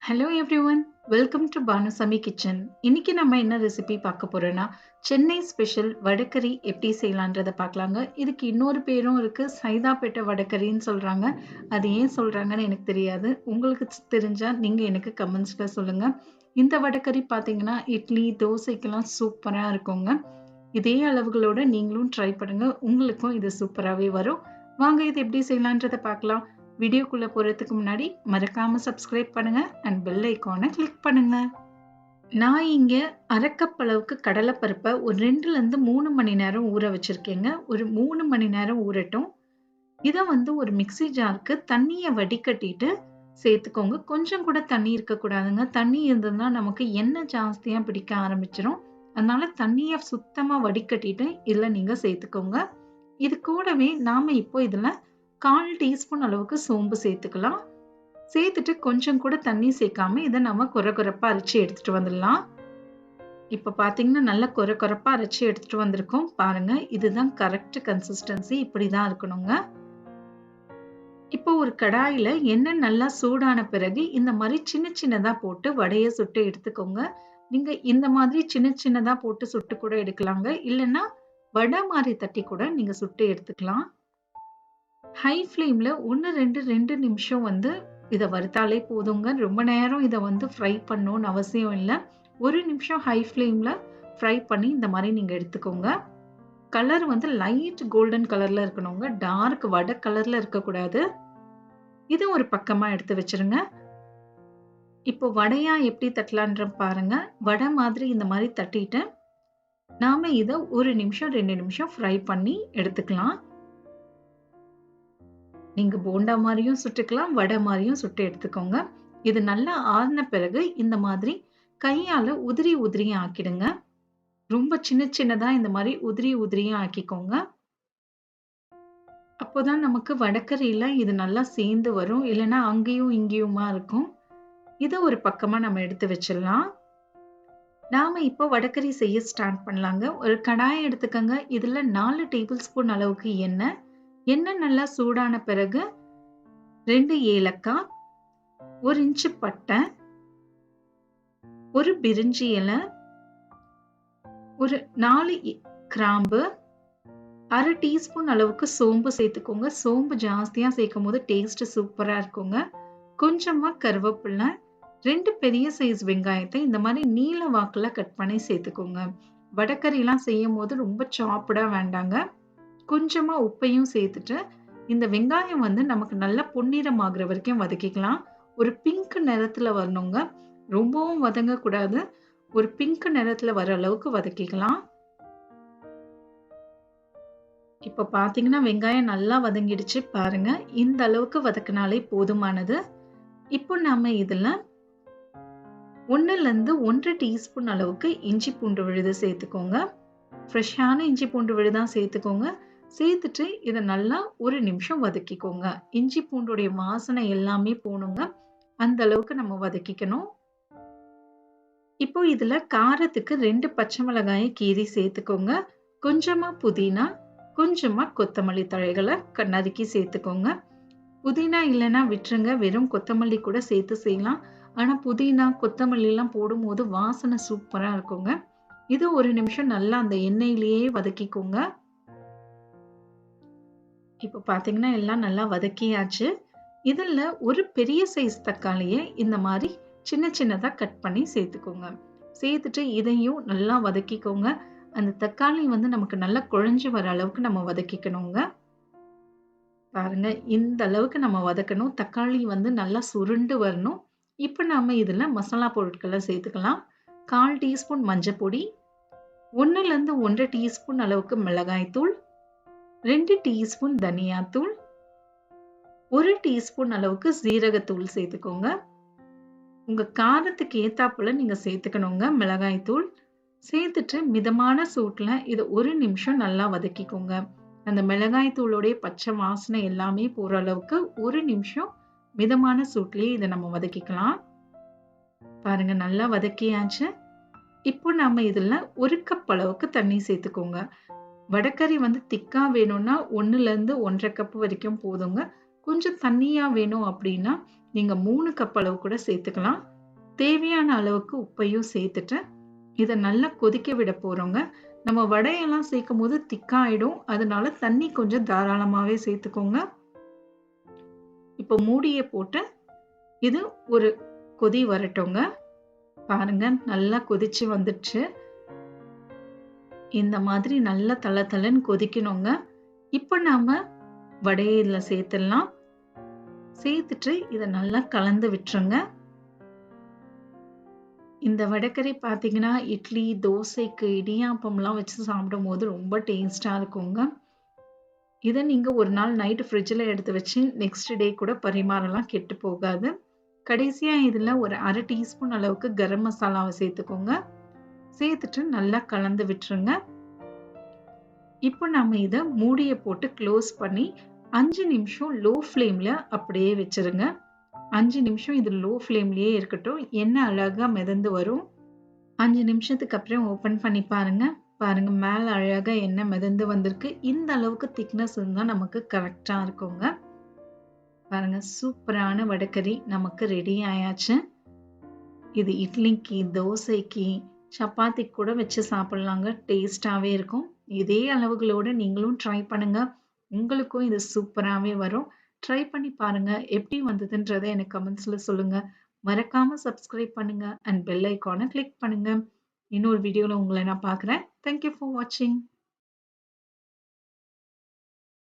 Hello everyone, welcome to Banu Sami Kitchen. இன்னைக்கு நம்ம என்ன ரெசிபி பார்க்க போறோம்னா சென்னை ஸ்பெஷல் வடகறி எப்படி செய்யலாம்ன்றத பார்க்கலாங்க. இதுக்கு இன்னொரு பேரும் இருக்கு, சைதாப்பேட்டை வடகறின்னு சொல்றாங்க. அது ஏன் சொல்றாங்கன்னு எனக்கு தெரியாது. உங்களுக்கு தெரிஞ்சா நீங்க எனக்கு கமெண்ட்ஸ்ல சொல்லுங்க. இந்த வடகறி பாத்தீங்கன்னா இட்லி தோசைக்கெல்லாம் சூப்பரா இருக்குங்க. இதே அளவுகளோட நீங்களும் ட்ரை பண்ணுங்க, உங்களுக்கும் இது சூப்பராகவே வரும். வாங்க இது எப்படி செய்யலான்றதை பார்க்கலாம். வீடியோக்குள்ள போறதுக்கு முன்னாடி மறக்காம சப்ஸ்கிரைப் பண்ணுங்க அண்ட் பெல் ஐகானை கிளிக் பண்ணுங்க. நான் இங்க அரை கப் அளவுக்கு கடலைப்பருப்பை ஒரு 2ல இருந்து 3 மணி நேரம் ஊற வச்சிருக்கேங்க. ஒரு 3 மணி நேரம் ஊறட்டும். இதை ஒரு மிக்ஸி ஜாருக்கு தண்ணியை வடிகட்டிட்டு சேர்த்துக்கோங்க. கொஞ்சம் கூட தண்ணி இருக்கக்கூடாதுங்க. தண்ணி இருந்ததுன்னா நமக்கு எண்ணெய் ஜாஸ்தியா பிடிக்க ஆரம்பிச்சிடும். அதனால தண்ணியை சுத்தமா வடிகட்டிட்டு இதுல நீங்க சேர்த்துக்கோங்க. இது கூடவே நாம இப்போ இதுல 1/4 டீஸ்பூன் அளவுக்கு சோம்பு சேர்த்துக்கலாம். சேர்த்துட்டு கொஞ்சம் கூட தண்ணி சேர்க்காம இதை நம்ம கொரகொரப்பா அரைச்சி எடுத்துட்டு வந்துடலாம். இப்ப பாத்தீங்கன்னா நல்லா கொரகொரப்பா அரைச்சி எடுத்துட்டு வந்திருக்கோம் பாருங்க. இதுதான் கரெக்ட் கன்சிஸ்டன்சி, இப்படிதான் இருக்கணுங்க. இப்போ ஒரு கடாயில எண்ணெய் நல்லா சூடான பிறகு இந்த மாதிரி சின்ன சின்னதா போட்டு வடைய சுட்டு எடுத்துக்கோங்க. நீங்க இந்த மாதிரி சின்ன சின்னதா போட்டு சுட்டு கூட எடுக்கலாங்க. இல்லைன்னா வடை மாதிரி தட்டி கூட நீங்க சுட்டு எடுத்துக்கலாம். ஹை ஃப்ளேம்ல 2 நிமிஷம் இதை வறுத்தாலே போதுங்க. ரொம்ப நேரம் இதை ஃப்ரை பண்ணணும்னு அவசியம் இல்லை. 1 நிமிஷம் ஹை ஃப்ளேம்ல ஃப்ரை பண்ணி இந்த மாதிரி நீங்க எடுத்துக்கோங்க. கலர் லைட் கோல்டன் கலர்ல இருக்கணுங்க, டார்க் வடை கலர்ல இருக்கக்கூடாது. இது ஒரு பக்கமா எடுத்து வச்சிருங்க. இப்போ வடையா எப்படி தட்டலான்ற பாருங்க. வடை மாதிரி இந்த மாதிரி தட்டிட்டு நாம இதை 1 நிமிஷம் 2 நிமிஷம் ஃப்ரை பண்ணி எடுத்துக்கலாம். நீங்க போண்டா மாதிரியும் சுட்டுக்கலாம், வடை மாதிரியும் சுட்டு எடுத்துக்கோங்க. இது நல்லா ஆறின பிறகு இந்த மாதிரி கையால உதிரி உதிரியா ஆக்கிடுங்க. ரொம்ப சின்ன சின்னதா இந்த மாதிரி உதிரி உதிரியா ஆக்கிக்கோங்க. அப்போதான் நமக்கு வடகறியில இது நல்லா சேர்ந்து வரும். இல்லைன்னா அங்கேயும் இங்கேயுமா இருக்கும். இதை ஒரு பக்கமா நம்ம எடுத்து வச்சிடலாம். நாம இப்போ வடகறி செய்ய ஸ்டார்ட் பண்ணலாங்க. ஒரு கடாயை எடுத்துக்கோங்க. இதுல 4 டேபிள் ஸ்பூன் அளவுக்கு எண்ணெய் நல்லா சூடான பிறகு 2 ஏலக்காய், 1 இன்ச்சு பட்டை, ஒரு பிரிஞ்சி இலை, ஒரு 4 கிராம்பு, அரை டீஸ்பூன் அளவுக்கு சோம்பு சேர்த்துக்கோங்க. சோம்பு ஜாஸ்தியா சேர்க்கும் போது டேஸ்ட் சூப்பரா இருக்குங்க. கொஞ்சமா கருவேப்பிலை, 2 பெரிய சைஸ் வெங்காயத்தை இந்த மாதிரி நீல வாக்குல கட் பண்ணி சேர்த்துக்கோங்க. வடகறி எல்லாம் செய்யும் போது ரொம்ப சாப்பிடா வேண்டாங்க. கொஞ்சமா உப்பையும் சேர்த்துட்டு இந்த வெங்காயம் நமக்கு நல்லா பொன்னிறம் ஆகுற வரைக்கும் வதக்கிக்கலாம். ஒரு பிங்க் நிறத்துல வரணுங்க, ரொம்பவும் வதங்க கூடாது. ஒரு பிங்க் நிறத்துல வர அளவுக்கு வதக்கிக்கலாம். இப்ப பாத்தீங்கன்னா வெங்காயம் நல்லா வதங்கிடுச்சு பாருங்க. இந்த அளவுக்கு வதக்கினாலே போதுமானது. இப்போ நாம இதுல 1ல இருந்து 1 டீஸ்பூன் அளவுக்கு இஞ்சி பூண்டு விழுது சேர்த்துக்கோங்க. ஃப்ரெஷ்ஷான இஞ்சி பூண்டு விழுதான் சேர்த்துக்கோங்க. சேர்த்துட்டு இதை நல்லா 1 நிமிஷம் வதக்கிக்கோங்க. இஞ்சி பூண்டுடைய வாசனை எல்லாமே போகணுங்க, அந்த அளவுக்கு நம்ம வதக்கிக்கணும். இப்போ இதுல காரத்துக்கு 2 பச்சை மிளகாயை கீறி சேர்த்துக்கோங்க. கொஞ்சமா புதினா, கொஞ்சமா கொத்தமல்லி தழைகளை நறுக்கி சேர்த்துக்கோங்க. புதினா இல்லைன்னா விட்டுருங்க, வெறும் கொத்தமல்லி கூட சேர்த்து செய்யலாம். ஆனா புதினா கொத்தமல்லி எல்லாம் போடும் போது வாசனை சூப்பரா இருக்குங்க. இது 1 நிமிஷம் நல்லா அந்த எண்ணெயிலேயே வதக்கிக்கோங்க. இப்போ பாத்தீங்கன்னா எல்லாம் நல்லா வதக்கியாச்சு. இதுல ஒரு பெரிய சைஸ் தக்காளியை இந்த மாதிரி சின்ன சின்னதா கட் பண்ணி சேர்த்துக்கோங்க. சேர்த்துட்டு இதையும் நல்லா வதக்கிக்கோங்க. அந்த தக்காளி நமக்கு நல்லா குழஞ்சு வர அளவுக்கு நம்ம வதக்கிக்கணுங்க. பாருங்க, இந்த அளவுக்கு நம்ம வதக்கணும். தக்காளி நல்லா சுருண்டு வரணும். இப்போ நாம இதுல மசாலா பொருட்களை சேர்த்துக்கலாம். 1/4 டீஸ்பூன் மஞ்சள் பொடி, 1ல இருந்து 1 டீஸ்பூன் அளவுக்கு மிளகாய் தூள், 2 டீஸ்பூன் தனியாத்தூள், 1 டீஸ்பூன் அளவுக்கு சீரகத்தூள் சேர்த்துக்கோங்க. உங்க காரத்துக்கு ஏத்தாப்புல நீங்க சேர்த்துக்கணுங்க மிளகாய் தூள். சேர்த்துட்டு மிதமான சூட்ல இதை 1 நிமிஷம் நல்லா வதக்கிக்கோங்க. அந்த மிளகாய் தூளோடைய பச்சை வாசனை எல்லாமே போற அளவுக்கு 1 நிமிஷம் மிதமான சூட்லயே இதை நம்ம வதக்கிக்கலாம். பாருங்க நல்லா வதக்கியாச்சு. இப்போ நாம இதுல 1 கப் அளவுக்கு தண்ணி சேர்த்துக்கோங்க. வடகறி திக்கா வேணும்னா 1ல இருந்து 1.5 கப் வரைக்கும் போதுங்க. கொஞ்சம் தண்ணியா வேணும் அப்படின்னா நீங்க 3 கப் அளவு கூட சேர்த்துக்கலாம். தேவையான அளவுக்கு உப்பையும் சேர்த்துட்டு இதை நல்லா கொதிக்க விட போறோங்க. நம்ம வடையெல்லாம் சேர்க்கும் போது திக்காயிடும். அதனால தண்ணி கொஞ்சம் தாராளமாவே சேர்த்துக்கோங்க. இப்போ மூடியை போட்டு இது ஒரு கொதி வரட்டுங்க. பாருங்க நல்லா கொதிச்சு வந்துடுச்சு. இந்த மாதிரி நல்லா தளன்னு கொதிக்கணுங்க. இப்போ நாம வடையை இதுல சேர்த்துடலாம். சேர்த்துட்டு இதை நல்லா கலந்து விட்டுருங்க. இந்த வடகறி பார்த்தீங்கன்னா இட்லி, தோசைக்கு, இடியாப்பம்லாம் வச்சு சாப்பிடும்போது ரொம்ப டேஸ்டா இருக்குங்க. இதை நீங்க ஒரு நாள் நைட் ஃப்ரிட்ஜில் எடுத்து வச்சு நெக்ஸ்ட் டே கூட பரிமாறலாம், கெட்டு போகாது. கடைசியா இதுல ஒரு 1/2 டீஸ்பூன் அளவுக்கு கரம் மசாலாவை சேர்த்துக்கோங்க. சேர்த்துட்டு நல்லா கலந்து விட்டுருங்க. இப்போ நம்ம இதை மூடியை போட்டு க்ளோஸ் பண்ணி 5 நிமிஷம் லோ ஃப்ளேம்ல அப்படியே வச்சிருங்க. 5 நிமிஷம் இது லோ ஃப்ளேம்லயே இருக்கட்டும். எண்ணெய் அழகா மிதந்து வரும். 5 நிமிஷத்துக்கு அப்புறம் ஓபன் பண்ணி பாருங்க. பாருங்க மேல அழகா எண்ணெய் மிதந்து வந்திருக்கு. இந்த அளவுக்கு திக்னஸ் இருந்தா நமக்கு கரெக்டா இருக்குங்க. பாருங்க சூப்பரான வடகறி நமக்கு ரெடி ஆயாச்சு. இது இட்லிக்கு, தோசைக்கு, சப்பாத்தி கூட வச்சு சாப்பிடலாங்க. டேஸ்டாவே இருக்கும். இதே அளவுகளோட நீங்களும் ட்ரை பண்ணுங்க. உங்களுக்கும் இது சூப்பராவே வரும். ட்ரை பண்ணி பாருங்க. எப்படி வந்ததுன்றதை எனக்கு கமெண்ட்ஸ்ல சொல்லுங்க. மறக்காம சப்ஸ்கிரைப் பண்ணுங்க அண்ட் பெல் ஐகானை கிளிக் பண்ணுங்க. இன்னொரு வீடியோல உங்களை நான் பார்க்குறேன். தேங்க்யூ ஃபார் வாட்சிங்.